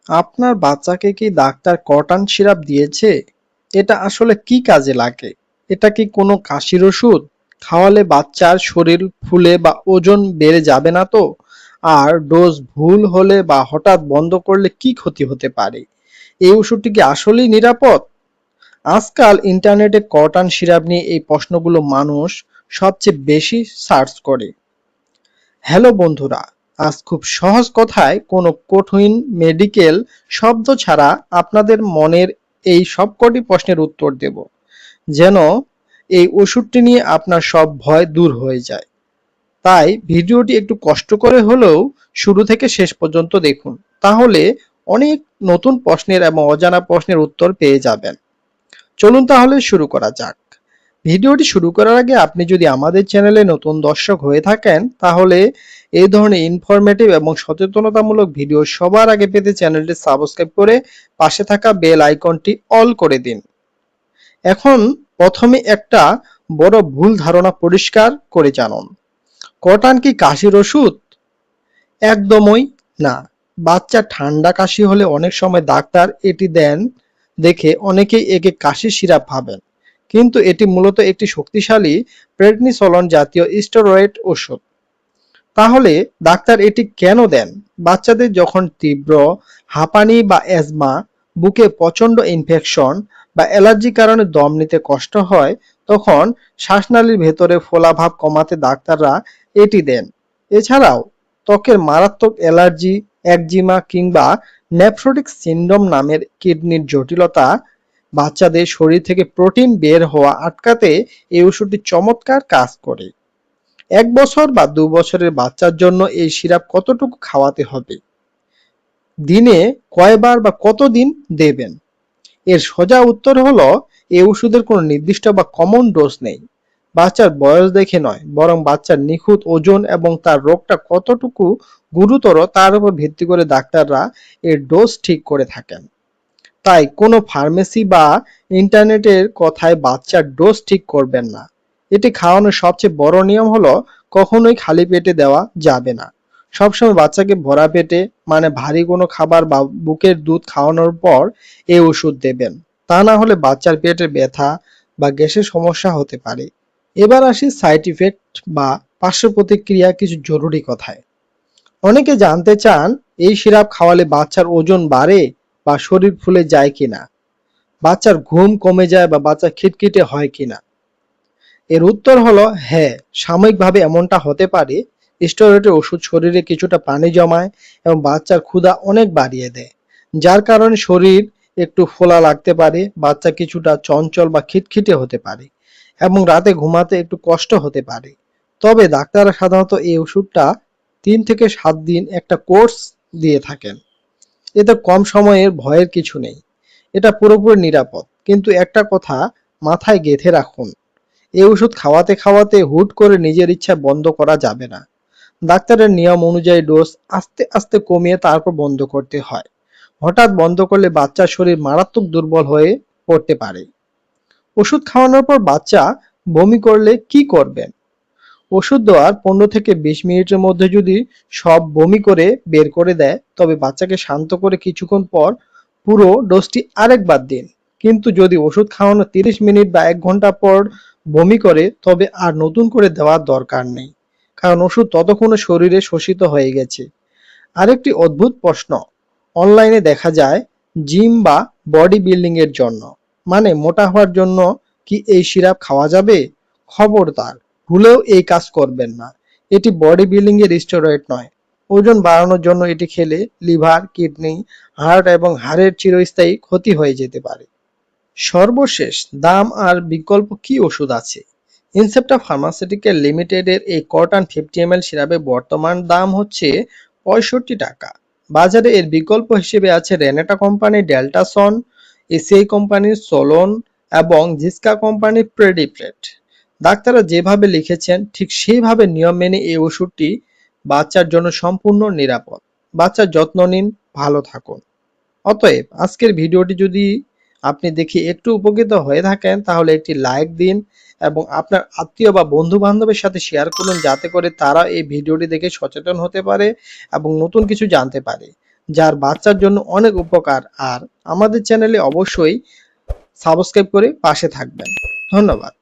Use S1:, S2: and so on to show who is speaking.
S1: আপনার বাচ্চাকে কি ডাক্তার কটন সিরাপ দিয়েছে? এটা আসলে কি কাজে লাগে? এটা কি কোনো কাশির ওষুধ? খাওয়ালে বাচ্চার শরীর ফুলে বা ওজন বেড়ে যাবে না তো? আর ডোজ ভুল হলে বা হঠাৎ বন্ধ করলে কি ক্ষতি হতে পারে? এই ওষুধটি কি আসলেই নিরাপদ? আজকাল ইন্টারনেটে কটন সিরাপ নিয়ে এই প্রশ্নগুলো মানুষ সবচেয়ে বেশি সার্চ করে। হ্যালো বন্ধুরা, আজ খুব সহজ কথায় কোনো কঠিন মেডিকেল শব্দ ছাড়া আপনাদের মনের এই সবকটি প্রশ্নের উত্তর দেব, যেন এই ওষুধটি নিয়ে আপনার সব ভয় দূর হয়ে যায়। তাই ভিডিওটি একটু কষ্ট করে হলেও শুরু থেকে শেষ পর্যন্ত দেখুন, তাহলে অনেক নতুন প্রশ্নের এবং অজানা প্রশ্নের উত্তর পেয়ে যাবেন। চলুন তাহলে শুরু করা যাক। ভিডিওটি শুরু করার আগে আপনি যদি আমাদের চ্যানেলে নতুন দর্শক হয়ে থাকেন, তাহলে এই ধরনের ইনফরমেটিভ এবং সচেতনতামূলক ভিডিও সবার আগে পেতে চ্যানেলটি সাবস্ক্রাইব করে পাশে থাকা বেল আইকনটি অল করে দিন। এখন প্রথমে একটা বড় ভুল ধারণা পরিষ্কার করে জানুন। কটন কি কাশির ওষুধ? একদমই না। বাচ্চা ঠান্ডা কাশি হলে অনেক সময় ডাক্তার এটি দেন দেখে অনেকেই একে কাশির সিরাপ ভাবেন, কিন্তু এটি মূলত একটি শক্তিশালী প্রেডনিসোলন জাতীয় স্টেরয়েড ওষুধ। তাহলে ডাক্তার এটি কেন দেন? বাচ্চাদের যখন তীব্র হাঁপানি বা অ্যাজমা, বুকে প্রচণ্ড ইনফেকশন বা অ্যালার্জির কারণে দম নিতে কষ্ট হয়, তখন শ্বাসনালীর ভেতরে ফোলাভাব কমাতে ডাক্তাররা এটি দেন। এছাড়াও ত্বকের মারাত্মক অ্যালার্জি, একজিমা কিংবা নেফ্রোটিক সিন্ড্রোম নামের কিডনির জটিলতা, বাচ্চাদের শরীর থেকে প্রোটিন বের হওয়া আটকাতে এই ওষুধটি চমৎকার কাজ করে। ১ বছর বা ২ বছরের বাচ্চার জন্য এই সিরাপ কতটুকু খাওয়াতে হবে? দিনে কয়বার বা কতদিন দেবেন? এর সোজা উত্তর হলো, এই ওষুধের কোনো নির্দিষ্ট বা কমন ডোজ নেই। বাচ্চার বয়স দেখে নয়, বরং বাচ্চার নিখুঁত ওজন এবং তার রোগটা কতটুকু গুরুতর তার উপর ভিত্তি করে ডাক্তাররা এর ডোজ ঠিক করে থাকেন। তাই কোনো ফার্মেসি বা ইন্টারনেটের কথায় বাচ্চার ডোজ ঠিক করবেন না। এটি খাওয়ানোর সবচেয়ে বড় নিয়ম হলো, কখনোই খালি পেটে দেওয়া যাবে না। সবসময় বাচ্চাকে ভরা পেটে, মানে ভারী কোনো খাবার বা বুকের দুধ খাওয়ানোর পর এই ওষুধ দেবেন। তা না হলে বাচ্চার পেটে ব্যথা বা গ্যাসের সমস্যা হতে পারে। এবার আসি সাইড ইফেক্ট বা পার্শ্ব প্রতিক্রিয়া কিছু জরুরি কথায়। অনেকে জানতে চান, এই সিরাপ খাওয়ালে বাচ্চার ওজন বাড়ে বা শরীর ফুলে যায় কিনা, বাচ্চার ঘুম কমে যায় বা বাচ্চা খিটখিটে হয় কিনা। এর উত্তর হলো হ্যাঁ, সাময়িকভাবে এমনটা হতে পারে। স্টেরয়েডের ওষুধ শরীরে কিছুটা পানি জমায় এবং বাচ্চার ক্ষুধা অনেক বাড়িয়ে দেয়, যার কারণে শরীর একটু ফোলা লাগতে পারে, বাচ্চা কিছুটা চঞ্চল বা খিটখিটে হতে পারে এবং রাতে ঘুমাতে একটু কষ্ট হতে পারে। তবে ডাক্তাররা সাধারণত এই ওষুধটা ৩ থেকে ৭ দিন একটা কোর্স দিয়ে থাকেন। এতে কম সময়ের ভয়ের কিছু নেই। এটা পুরোপুরি নিরাপদ। কিন্তু একটা কথা মাথায় গেঁথে রাখুন, এই ওষুধ খাওয়াতে খাওয়াতে হুট করে নিজের ইচ্ছায় বন্ধ করা যাবে না। ডাক্তারের নিয়ম অনুযায়ী ডোজ আস্তে আস্তে কমিয়ে তারপর বন্ধ করতে হয়। হঠাৎ বন্ধ করলে বাচ্চার শরীর মারাত্মক দুর্বল হয়ে পড়তে পারে। ওষুধ খাওয়ানোর পর বাচ্চা বমি করলে কি করবেন? ওষুধ দেওয়ার ১৫ থেকে ২০ মিনিটের মধ্যে যদি সব বমি করে বের করে দেয়, তবে বাচ্চাকে শান্ত করে কিছুক্ষণ পর পুরো ডোজটি আরেকবার দিন। কিন্তু যদি ওষুধ খাওয়ানোর ৩০ মিনিট বা ১ ঘন্টা পর বমি করে, তবে আর নতুন করে দেওয়ার দরকার নেই, কারণ ওষুধ ততক্ষণে শরীরে শোষিত হয়ে গেছে। আরেকটি অদ্ভুত প্রশ্ন অনলাইনে দেখা যায়, জিম বা বডি বিল্ডিং এর জন্য, মানে মোটা হওয়ার জন্য কি এই সিরাপ খাওয়া যাবে? খবরদার, ভুলেও এই কাজ করবেন না। এটি বডি বিল্ডিং এর স্টেরয়েড নয়। ওজন বাড়ানোর জন্য এটি খেলে লিভার, কিডনি, হার্ট এবং হাড়ের চিরস্থায়ী ক্ষতি হয়ে যেতে পারে। সর্বশেষ, দাম আর বিকল্প কি ওষুধ আছে? ইনসেপ্টা ফার্মাসিউটিক্যাল লিমিটেডের এই কটন 50 ml সিরাপের বর্তমান দাম হচ্ছে ৬৫ টাকা। বাজারে এর বিকল্প হিসেবে আছে রেনেটা কোম্পানির ডেল্টাসন, এসিআই কোম্পানির সোলন এবং জিসকা কোম্পানির প্রেডিপ্রেট। ডাক্তাররা যেভাবে লিখেছেন ঠিক সেইভাবে নিয়ম মেনে এই ওষুধটি বাচ্চার জন্য সম্পূর্ণ নিরাপদ। বাচ্চার যত্ন নিন, ভালো থাকুন। অতএব আজকের ভিডিওটি যদি আপনি দেখে একটু উপকৃত হয়ে থাকেন, তাহলে একটি লাইক দিন এবং আপনার আত্মীয় বা বন্ধু বান্ধবের সাথে শেয়ার করুন, যাতে করে তারা এই ভিডিওটি দেখে সচেতন হতে পারে এবং নতুন কিছু জানতে পারে। যার বাচ্চার জন্য অনেক উপকার। আর আমাদের চ্যানেলে অবশ্যই সাবস্ক্রাইব করে পাশে থাকবেন। ধন্যবাদ।